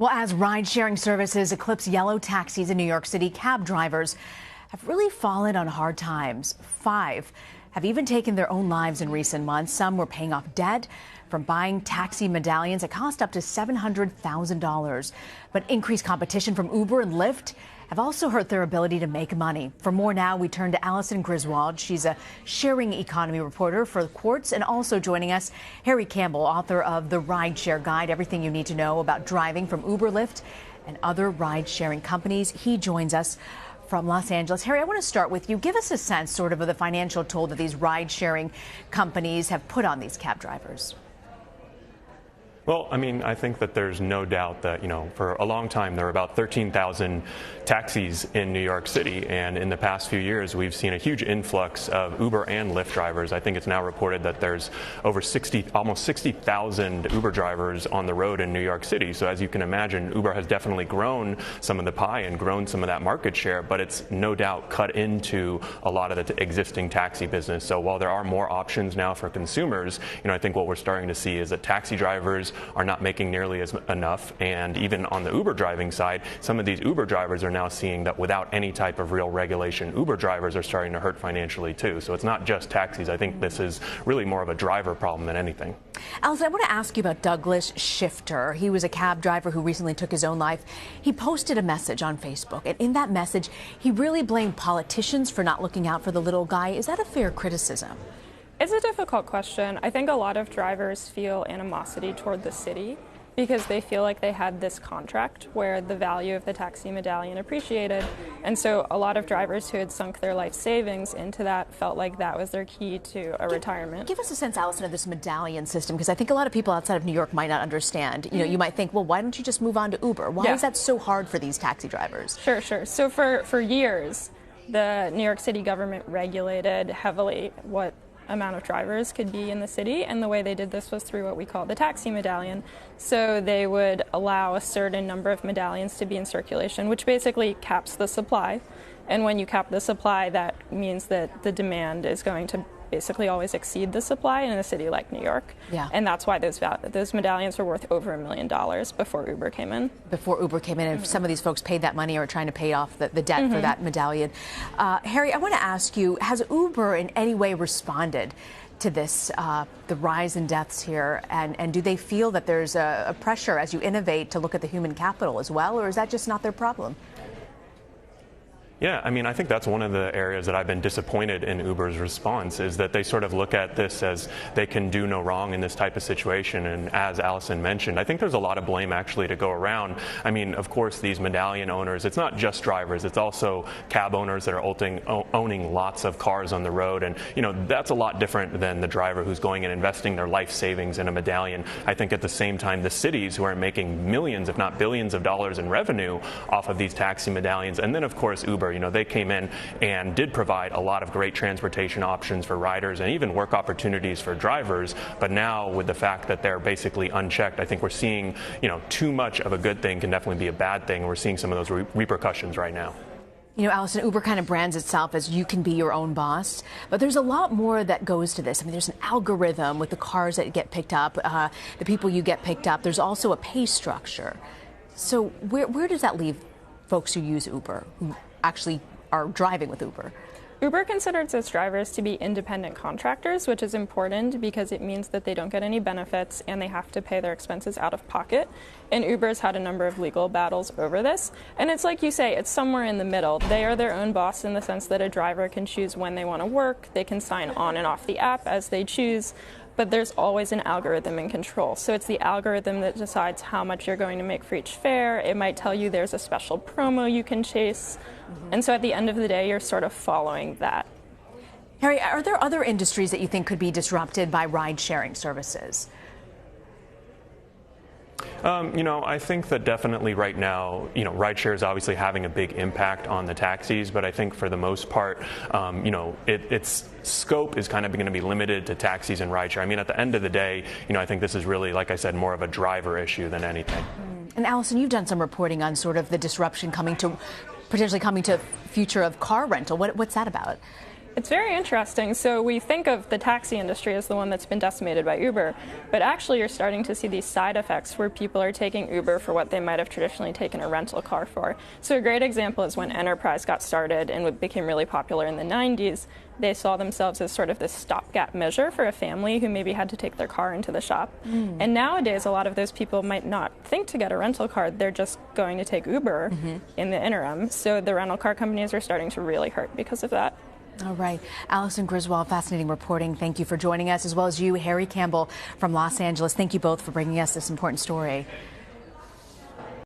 Well, as ride-sharing services eclipse yellow taxis in New York City, cab drivers have really fallen on hard times. 5 have even taken their own lives in recent months. Some were paying off debt from buying taxi medallions that cost up to $700,000. But increased competition from Uber and Lyft have also hurt their ability to make money. For more now, we turn to Allison Griswold. She's a sharing economy reporter for Quartz, and also joining us, Harry Campbell, author of the Rideshare Guide, everything you need to know about driving from Uber, Lyft, and other ride-sharing companies. He joins us from Los Angeles. Harry, I want to start with you. Give us a sense sort of the financial toll that these ride-sharing companies have put on these cab drivers. Well, I mean, I think that there's no doubt that, for a long time, there were about 13,000 taxis in New York City. And in the past few years, we've seen a huge influx of Uber and Lyft drivers. I think it's now reported that there's almost 60,000 Uber drivers on the road in New York City. So as you can imagine, Uber has definitely grown some of the pie and grown some of that market share, but it's no doubt cut into a lot of the existing taxi business. So while there are more options now for consumers, I think what we're starting to see is that taxi drivers are not making nearly as enough. And even on the Uber driving side, some of these Uber drivers are now seeing that without any type of real regulation, Uber drivers are starting to hurt financially too. So it's not just taxis. I think this is really more of a driver problem than anything. Allison, I want to ask you about Douglas Shifter. He was a cab driver who recently took his own life. He posted a message on Facebook, and in that message, he really blamed politicians for not looking out for the little guy. Is that a fair criticism? It's a difficult question. I think a lot of drivers feel animosity toward the city because they feel like they had this contract where the value of the taxi medallion appreciated. And so a lot of drivers who had sunk their life savings into that felt like that was their key to a retirement. Give us a sense, Allison, of this medallion system, because I think a lot of people outside of New York might not understand. You might think, well, why don't you just move on to Uber? Why is that so hard for these taxi drivers? Sure. So for years, the New York City government regulated heavily what amount of drivers could be in the city, and the way they did this was through what we call the taxi medallion. So they would allow a certain number of medallions to be in circulation, which basically caps the supply. And when you cap the supply, that means that the demand is going to basically always exceed the supply in a city like New York. Yeah. And that's why those medallions were worth over $1 million before Uber came in. And some of these folks paid that money or are trying to pay off the debt for that medallion. Harry, I want to ask you, has Uber in any way responded to this, the rise in deaths here, and do they feel that there's a pressure as you innovate to look at the human capital as well, or is that just not their problem? Yeah, I mean, I think that's one of the areas that I've been disappointed in Uber's response, is that they sort of look at this as they can do no wrong in this type of situation. And as Allison mentioned, I think there's a lot of blame actually to go around. I mean, of course, these medallion owners, it's not just drivers, it's also cab owners that are owning lots of cars on the road. And, that's a lot different than the driver who's going and investing their life savings in a medallion. I think at the same time, the cities who are making millions, if not billions of dollars in revenue off of these taxi medallions. And then, of course, Uber. They came in and did provide a lot of great transportation options for riders and even work opportunities for drivers. But now with the fact that they're basically unchecked, I think we're seeing, too much of a good thing can definitely be a bad thing. We're seeing some of those repercussions right now. Allison, Uber kind of brands itself as you can be your own boss, but there's a lot more that goes to this. I mean, there's an algorithm with the cars that get picked up, the people you get picked up. There's also a pay structure. So where does that leave folks who use Uber, who actually are driving with Uber? Uber considers its drivers to be independent contractors, which is important because it means that they don't get any benefits and they have to pay their expenses out of pocket. And Uber's had a number of legal battles over this. And it's like you say, it's somewhere in the middle. They are their own boss in the sense that a driver can choose when they want to work. They can sign on and off the app as they choose. But there's always an algorithm in control. So it's the algorithm that decides how much you're going to make for each fare. It might tell you there's a special promo you can chase. And so at the end of the day, you're sort of following that. Harry, are there other industries that you think could be disrupted by ride-sharing services? I think that definitely right now, rideshare is obviously having a big impact on the taxis, but I think for the most part, its scope is kind of going to be limited to taxis and rideshare. I mean, at the end of the day, I think this is really, like I said, more of a driver issue than anything. And Allison, you've done some reporting on sort of the disruption potentially coming to future of car rental. What's that about? It's very interesting. So we think of the taxi industry as the one that's been decimated by Uber, but actually you're starting to see these side effects where people are taking Uber for what they might have traditionally taken a rental car for. So a great example is when Enterprise got started and became really popular in the 90s. They saw themselves as sort of this stopgap measure for a family who maybe had to take their car into the shop. And nowadays, a lot of those people might not think to get a rental car. They're just going to take Uber in the interim. So the rental car companies are starting to really hurt because of that. All right. Allison Griswold, fascinating reporting. Thank you for joining us, as well as you, Harry Campbell from Los Angeles. Thank you both for bringing us this important story.